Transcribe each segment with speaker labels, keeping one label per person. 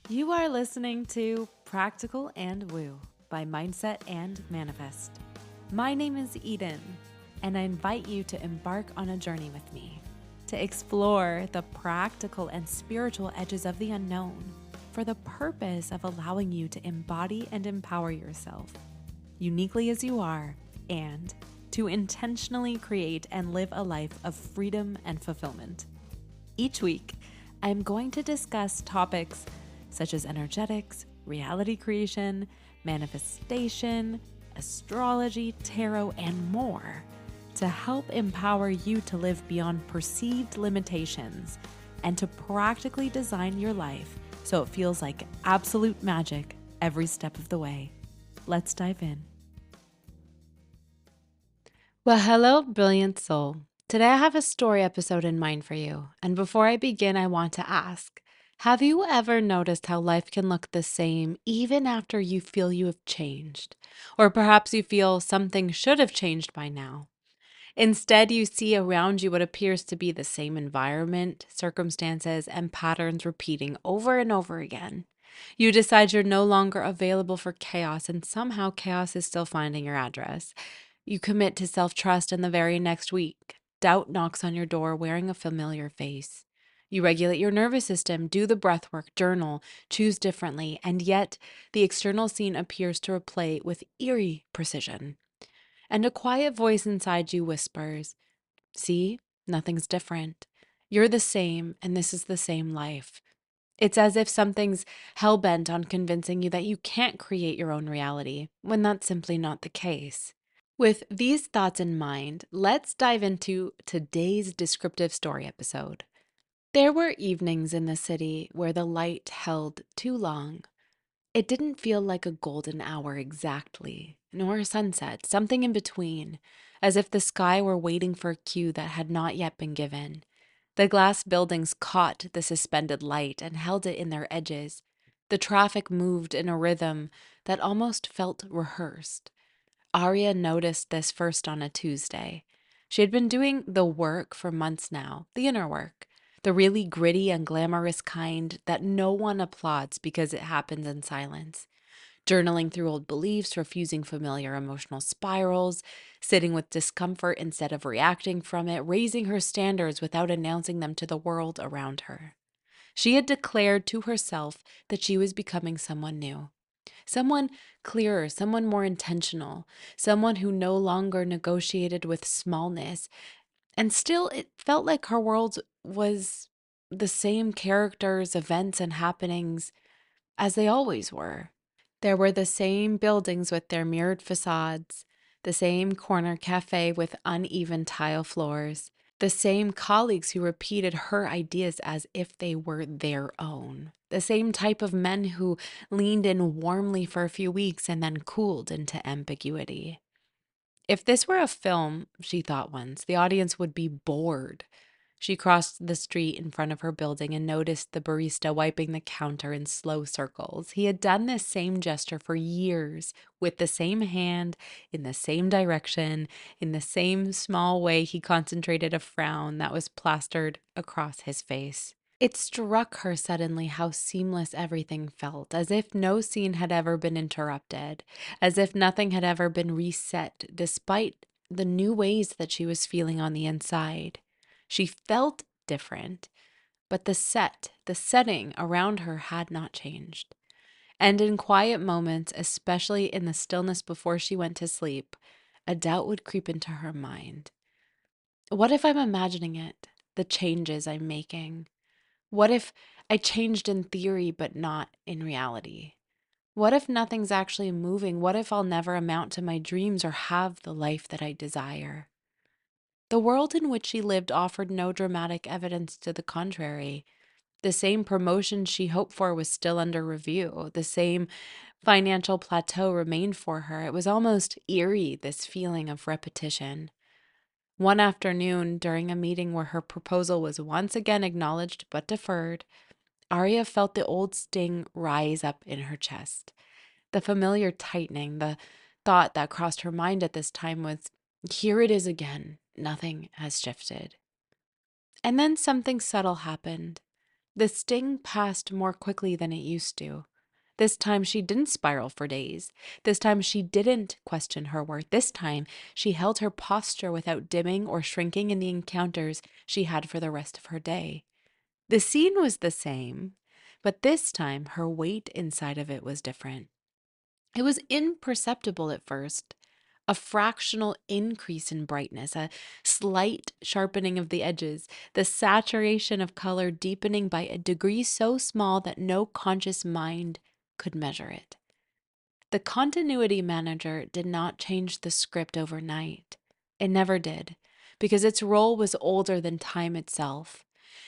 Speaker 1: You are listening to Practical and Woo by Mindset and Manifest. My name is Eden, and I invite you to embark on a journey with me to explore the practical and spiritual edges of the unknown for the purpose of allowing you to embody and empower yourself uniquely as you are and to intentionally create and live a life of freedom and fulfillment. Each week, I am going to discuss topics such as energetics, reality creation, manifestation, astrology, tarot, and more to help empower you to live beyond perceived limitations and to practically design your life so it feels like absolute magic every step of the way. Let's dive in. Well, hello, brilliant soul. Today I have a story episode in mind for you. And before I begin, I want to ask, have you ever noticed how life can look the same even after you feel you have changed? Or perhaps you feel something should have changed by now. Instead, you see around you what appears to be the same environment, circumstances, and patterns repeating over and over again. You decide you're no longer available for chaos, and somehow chaos is still finding your address. You commit to self trust, and the very next week, doubt knocks on your door wearing a familiar face. You regulate your nervous system, do the breath work, journal, choose differently, and yet the external scene appears to replay with eerie precision. And a quiet voice inside you whispers, "See, nothing's different. You're the same, and this is the same life." It's as if something's hell bent on convincing you that you can't create your own reality, when that's simply not the case. With these thoughts in mind, let's dive into today's descriptive story episode. There were evenings in the city where the light held too long. It didn't feel like a golden hour exactly, nor a sunset, something in between, as if the sky were waiting for a cue that had not yet been given. The glass buildings caught the suspended light and held it in their edges. The traffic moved in a rhythm that almost felt rehearsed. Aria noticed this first on a Tuesday. She had been doing the work for months now, the inner work, the really gritty and glamorous kind that no one applauds because it happens in silence. Journaling through old beliefs, refusing familiar emotional spirals, sitting with discomfort instead of reacting from it, raising her standards without announcing them to the world around her. She had declared to herself that she was becoming someone new. Someone clearer, someone more intentional, someone who no longer negotiated with smallness. And still, it felt like her world was the same characters, events, and happenings as they always were. There were the same buildings with their mirrored facades, the same corner cafe with uneven tile floors, the same colleagues who repeated her ideas as if they were their own, the same type of men who leaned in warmly for a few weeks and then cooled into ambiguity. If this were a film, she thought once, the audience would be bored. She crossed the street in front of her building and noticed the barista wiping the counter in slow circles. He had done this same gesture for years, with the same hand, in the same direction, in the same small way he concentrated a frown that was plastered across his face. It struck her suddenly how seamless everything felt, as if no scene had ever been interrupted, as if nothing had ever been reset, despite the new ways that she was feeling on the inside. She felt different, but the setting around her had not changed. And in quiet moments, especially in the stillness before she went to sleep, a doubt would creep into her mind. What if I'm imagining it, the changes I'm making? What if I changed in theory but not in reality? What if nothing's actually moving? What if I'll never amount to my dreams or have the life that I desire? The world in which she lived offered no dramatic evidence to the contrary. The same promotion she hoped for was still under review. The same financial plateau remained for her. It was almost eerie, this feeling of repetition. One afternoon, during a meeting where her proposal was once again acknowledged but deferred, Aria felt the old sting rise up in her chest. The familiar tightening, the thought that crossed her mind at this time was, here it is again. Nothing has shifted. And then something subtle happened. The sting passed more quickly than it used to. This time she didn't spiral for days. This time she didn't question her worth. This time she held her posture without dimming or shrinking in the encounters she had for the rest of her day. The scene was the same, but this time her weight inside of it was different. It was imperceptible at first, a fractional increase in brightness, a slight sharpening of the edges, the saturation of color deepening by a degree so small that no conscious mind could measure it. The continuity manager did not change the script overnight. It never did, because its role was older than time itself.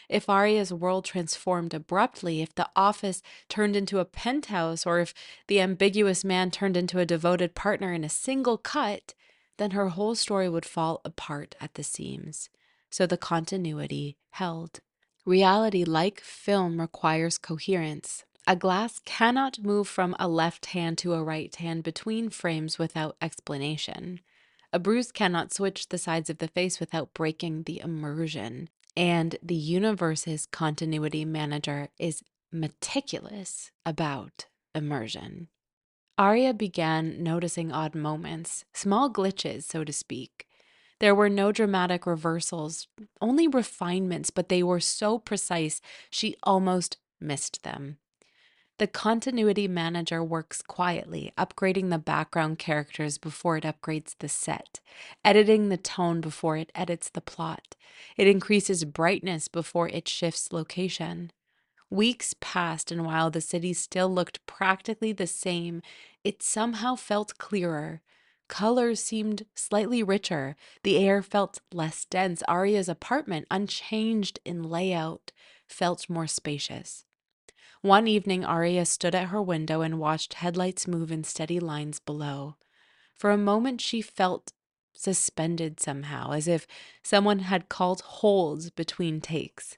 Speaker 1: If Aria's world transformed abruptly, if the office turned into a penthouse, or if the ambiguous man turned into a devoted partner in a single cut, then her whole story would fall apart at the seams. So the continuity held. Reality, like film, requires coherence. A glass cannot move from a left hand to a right hand between frames without explanation. A bruise cannot switch the sides of the face without breaking the immersion. And the universe's continuity manager is meticulous about immersion. Aria began noticing odd moments, small glitches, so to speak. There were no dramatic reversals, only refinements, but they were so precise she almost missed them. The continuity manager works quietly, upgrading the background characters before it upgrades the set, editing the tone before it edits the plot. It increases brightness before it shifts location. Weeks passed, and while the city still looked practically the same, it somehow felt clearer. Colors seemed slightly richer. The air felt less dense. Aria's apartment, unchanged in layout, felt more spacious. One evening, Aria stood at her window and watched headlights move in steady lines below. For a moment, she felt suspended somehow, as if someone had called hold between takes.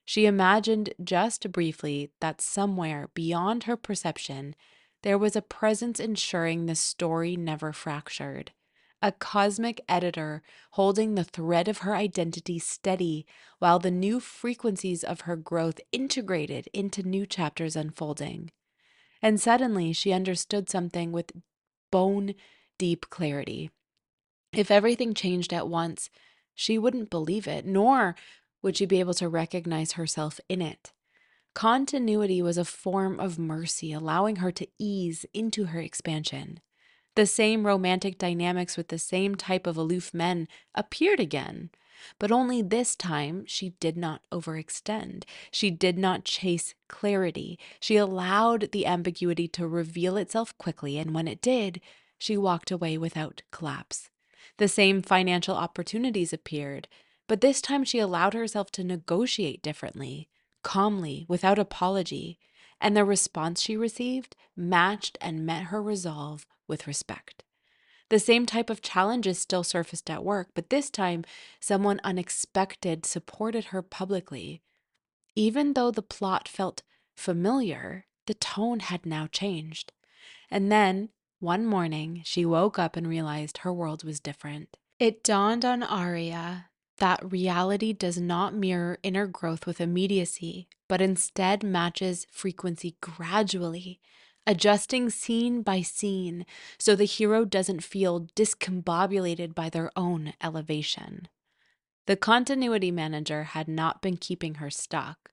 Speaker 1: She imagined just briefly that somewhere beyond her perception, there was a presence ensuring the story never fractured. A cosmic editor holding the thread of her identity steady while the new frequencies of her growth integrated into new chapters unfolding. And suddenly she understood something with bone deep clarity. If everything changed at once, she wouldn't believe it, nor would she be able to recognize herself in it. Continuity was a form of mercy, allowing her to ease into her expansion. The same romantic dynamics with the same type of aloof men appeared again. But only this time she did not overextend. She did not chase clarity. She allowed the ambiguity to reveal itself quickly, and when it did, she walked away without collapse. The same financial opportunities appeared, but this time she allowed herself to negotiate differently, calmly, without apology, and the response she received matched and met her resolve with respect. The same type of challenges still surfaced at work, but this time someone unexpected supported her publicly. Even though the plot felt familiar, the tone had now changed. And then, one morning, she woke up and realized her world was different. It dawned on Aria that reality does not mirror inner growth with immediacy, but instead matches frequency gradually, adjusting scene by scene so the hero doesn't feel discombobulated by their own elevation. The continuity manager had not been keeping her stuck.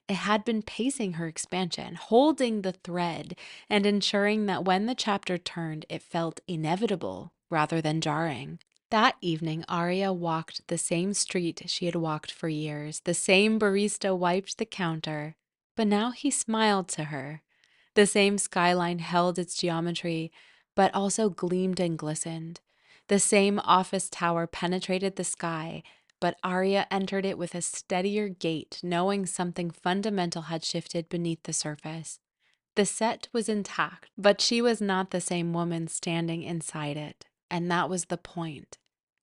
Speaker 1: It had been pacing her expansion, holding the thread, and ensuring that when the chapter turned, it felt inevitable rather than jarring. That evening, Aria walked the same street she had walked for years. The same barista wiped the counter, but now he smiled to her. The same skyline held its geometry, but also gleamed and glistened. The same office tower penetrated the sky, but Aria entered it with a steadier gait, knowing something fundamental had shifted beneath the surface. The set was intact, but she was not the same woman standing inside it, and that was the point.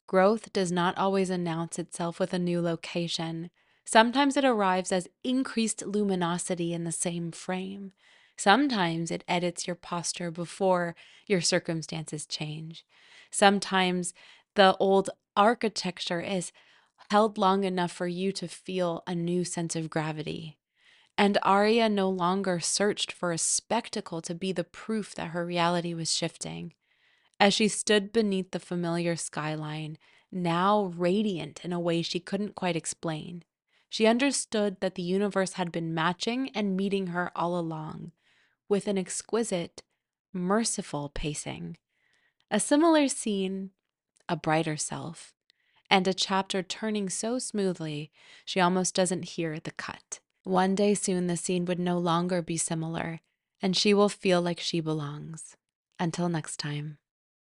Speaker 1: Growth does not always announce itself with a new location. Sometimes it arrives as increased luminosity in the same frame. Sometimes it edits your posture before your circumstances change. Sometimes the old architecture is held long enough for you to feel a new sense of gravity. And Aria no longer searched for a spectacle to be the proof that her reality was shifting. As she stood beneath the familiar skyline, now radiant in a way she couldn't quite explain, she understood that the universe had been matching and meeting her all along, with an exquisite, merciful pacing. A similar scene, a brighter self, and a chapter turning so smoothly she almost doesn't hear the cut. One day soon, the scene would no longer be similar, and she will feel like she belongs. Until next time.